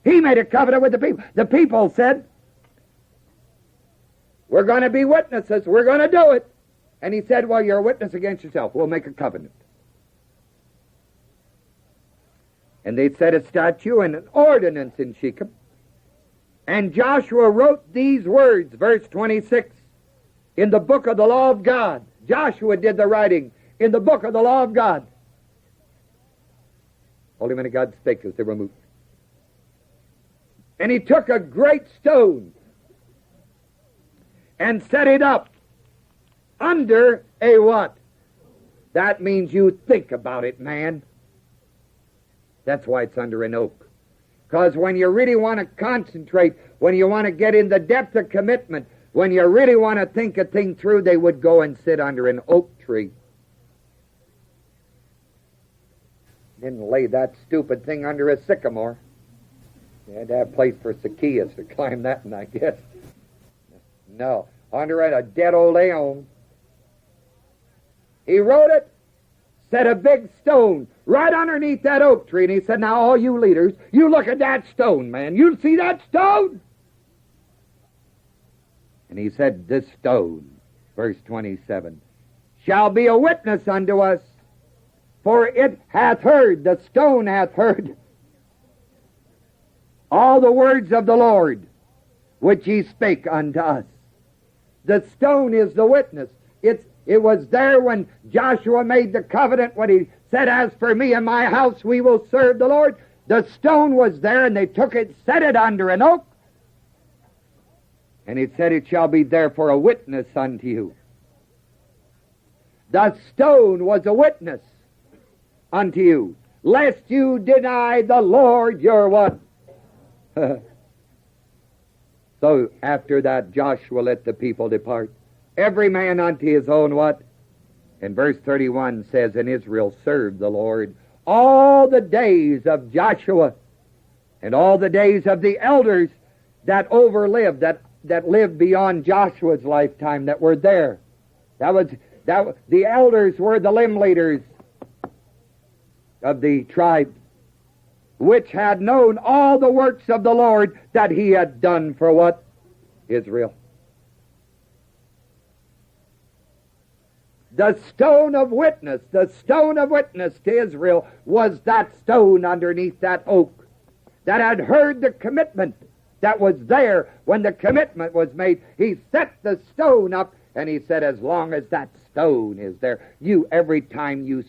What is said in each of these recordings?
He made a covenant with the people. The people said, we're going to be witnesses. We're going to do it. And he said, well, you're a witness against yourself. We'll make a covenant. And they set a statute and an ordinance in Shechem. And Joshua wrote these words, verse 26, in the book of the law of God. Joshua did the writing in the book of the law of God. Holy men of God spake as they were moved. And he took a great stone and set it up under a what? That means you think about it, man. That's why it's under an oak. Because when you really want to concentrate, when you want to get in the depth of commitment, when you really want to think a thing through, they would go and sit under an oak tree. Didn't lay that stupid thing under a sycamore. You had to have a place for Zacchaeus to climb that, and I guess. No, under a dead old elm. He wrote it, set a big stone right underneath that oak tree, and he said, now all you leaders, you look at that stone, man. You see that stone? And he said, this stone, verse 27, shall be a witness unto us, for it hath heard, the stone hath heard, all the words of the Lord, which he spake unto us. The stone is the witness. It was there when Joshua made the covenant, when he said, as for me and my house, we will serve the Lord. The stone was there, and they took it, set it under an oak, and it said, it shall be therefore a witness unto you. The stone was a witness unto you, lest you deny the Lord your what? So after that, Joshua let the people depart, every man unto his own what? And verse 31 says, and Israel served the Lord all the days of Joshua and all the days of the elders that overlived, that lived beyond Joshua's lifetime, that were there. The elders were the limb leaders of the tribe, which had known all the works of the Lord that he had done for what? Israel. The stone of witness to Israel was that stone underneath that oak that had heard the commitment that was there when the commitment was made. He set the stone up, and he said, as long as that stone is there, you, every time you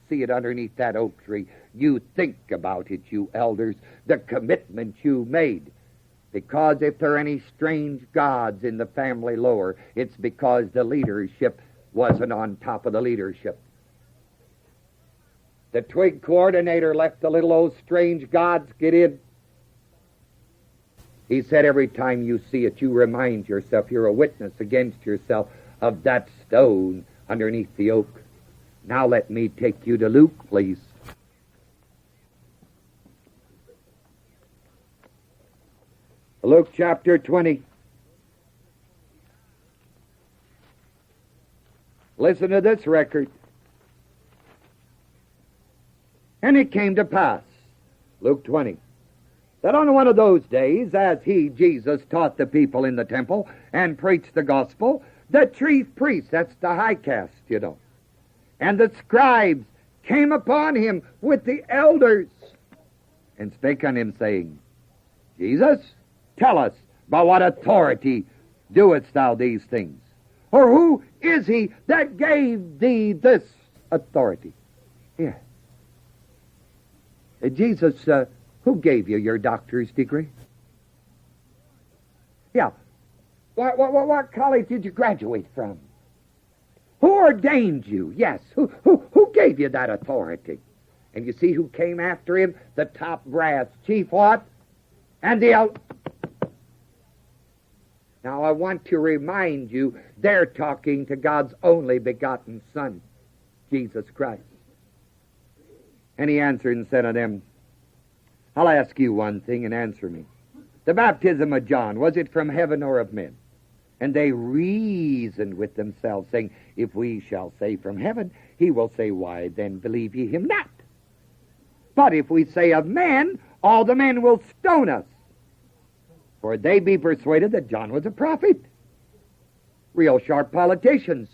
see it underneath that oak tree, you think about it, you elders, the commitment you made. Because if there are any strange gods in the family lower, it's because the leadership wasn't on top of the leadership. The twig coordinator let the little old strange gods get in. He said, every time you see it, you remind yourself, you're a witness against yourself of that stone underneath the oak. Now let me take you to Luke, please. Luke chapter 20. Listen to this record. And it came to pass, Luke 20, that on one of those days, as he, Jesus, taught the people in the temple and preached the gospel, the chief priests, that's the high caste, you know, and the scribes came upon him with the elders and spake on him, saying, Jesus, tell us, by what authority doest thou these things? Or who is he that gave thee this authority? Here. Jesus, who gave you your doctor's degree? Yeah. What college did you graduate from? Who ordained you? Yes. Who gave you that authority? And you see who came after him? The top brass. Chief what? And the Now I want to remind you, they're talking to God's only begotten Son, Jesus Christ. And he answered and said unto them, I'll ask you one thing and answer me. The baptism of John, was it from heaven or of men? And they reasoned with themselves, saying, if we shall say from heaven, he will say, why then believe ye him not? But if we say of men, all the men will stone us, for they be persuaded that John was a prophet. Real sharp politicians.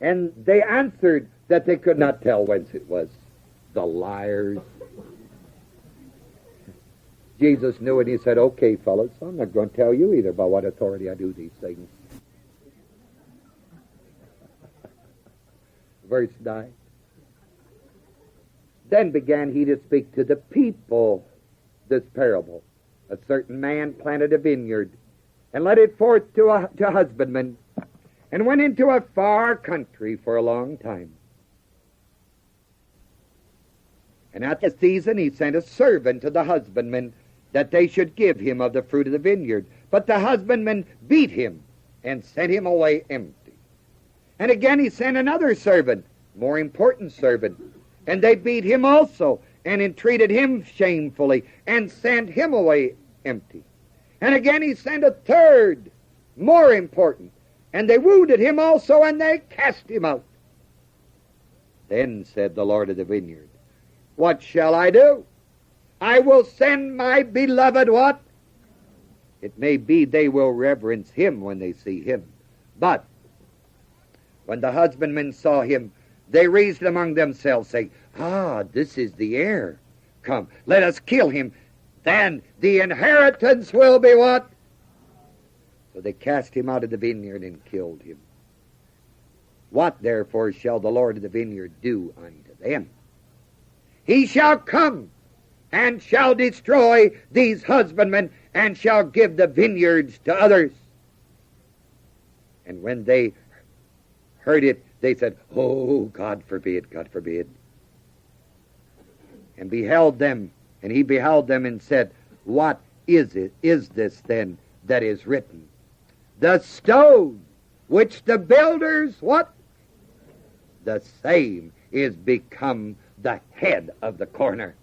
And they answered that they could not tell whence it was. The liars. Jesus knew it. He said, okay, fellas, I'm not going to tell you either by what authority I do these things. Verse 9. Then began he to speak to the people this parable. A certain man planted a vineyard and led it forth to husbandmen, and went into a far country for a long time. And at the season he sent a servant to the husbandmen, that they should give him of the fruit of the vineyard. But the husbandmen beat him and sent him away empty. And again he sent another servant, more important servant, and they beat him also, and entreated him shamefully, and sent him away empty. And again he sent a third, more important, and they wounded him also, and they cast him out. Then said the Lord of the vineyard, what shall I do? I will send my beloved what? It may be they will reverence him when they see him. But when the husbandmen saw him, they reasoned among themselves, saying, this is the heir. Come, let us kill him. Then the inheritance will be what? So they cast him out of the vineyard and killed him. What therefore shall the Lord of the vineyard do unto them? He shall come and shall destroy these husbandmen, and shall give the vineyards to others. And when they heard it, they said, oh, God forbid, God forbid. And beheld them, and he beheld them and said, what is this then that is written? The stone which the builders, what? The same is become the head of the corner.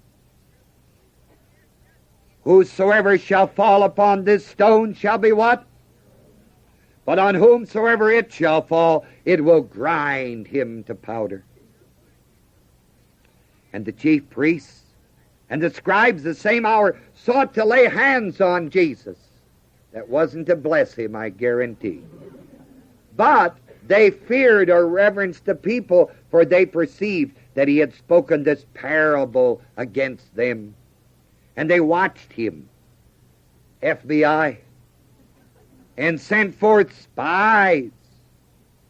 Whosoever shall fall upon this stone shall be what? But on whomsoever it shall fall, it will grind him to powder. And the chief priests and the scribes the same hour sought to lay hands on Jesus. That wasn't to bless him, I guarantee. But they feared or reverenced the people, for they perceived that he had spoken this parable against them. And they watched him, FBI, and sent forth spies,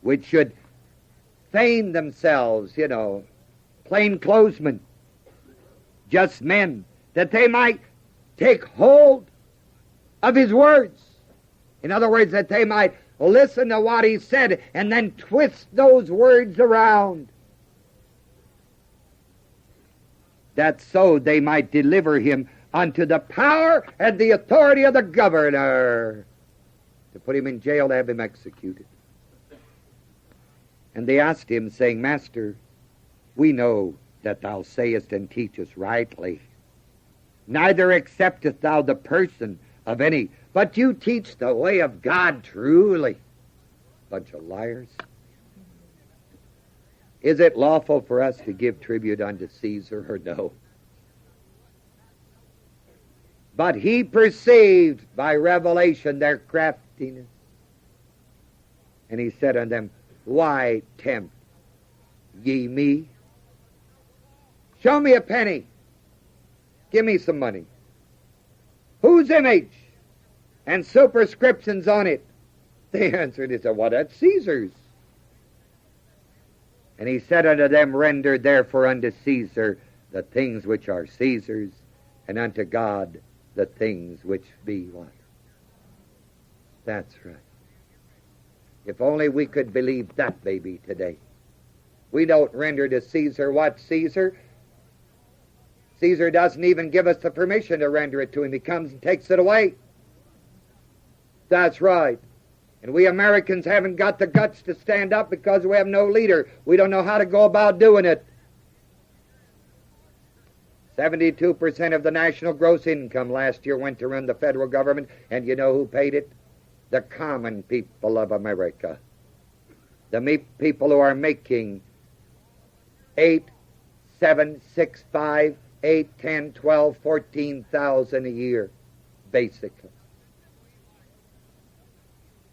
which should feign themselves, plainclothesmen, just men, that they might take hold of his words. In other words, that they might listen to what he said and then twist those words around, that so they might deliver him unto the power and the authority of the governor, to put him in jail, to have him executed. And they asked him, saying, Master, we know that thou sayest and teachest rightly. Neither acceptest thou the person of any, but you teach the way of God truly. Bunch of liars. Is it lawful for us to give tribute unto Caesar or no? But he perceived by revelation their craftiness. And he said unto them, why tempt ye me? Show me a penny. Give me some money. Whose image and superscriptions on it? They answered, he said, well, that's Caesar's. And he said unto them, render therefore unto Caesar the things which are Caesar's, and unto God the things which be what? That's right. If only we could believe that baby today. We don't render to Caesar what's Caesar. Caesar doesn't even give us the permission to render it to him. He comes and takes it away. That's right. And we Americans haven't got the guts to stand up because we have no leader. We don't know how to go about doing it. 72% of the national gross income last year went to run the federal government, and you know who paid it? The common people of America. The people who are making $8, 7, 6, 5, 8, 10, 12, 14,000 a year, basically.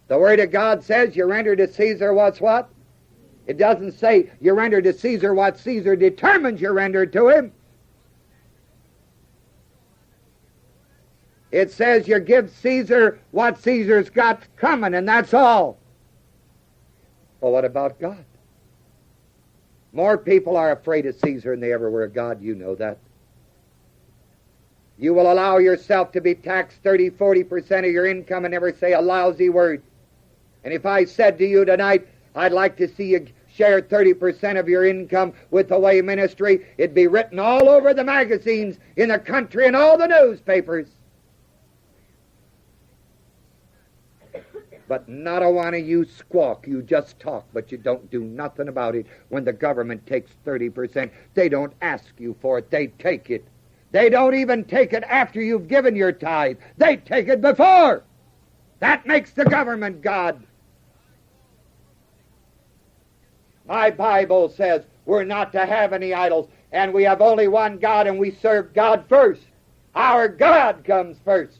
The Word of God says you render to Caesar what's what? It doesn't say you render to Caesar what Caesar determines you render to him. It says you give Caesar what Caesar's got coming, and that's all. Well, what about God? More people are afraid of Caesar than they ever were of God. You know that. You will allow yourself to be taxed 30, 40% of your income and never say a lousy word. And if I said to you tonight, I'd like to see you share 30% of your income with the way ministry, it'd be written all over the magazines in the country and all the newspapers. But not a one of you squawk. You just talk, but you don't do nothing about it. When the government takes 30%, they don't ask you for it. They take it. They don't even take it after you've given your tithe. They take it before. That makes the government God. My Bible says we're not to have any idols, and we have only one God, and we serve God first. Our God comes first.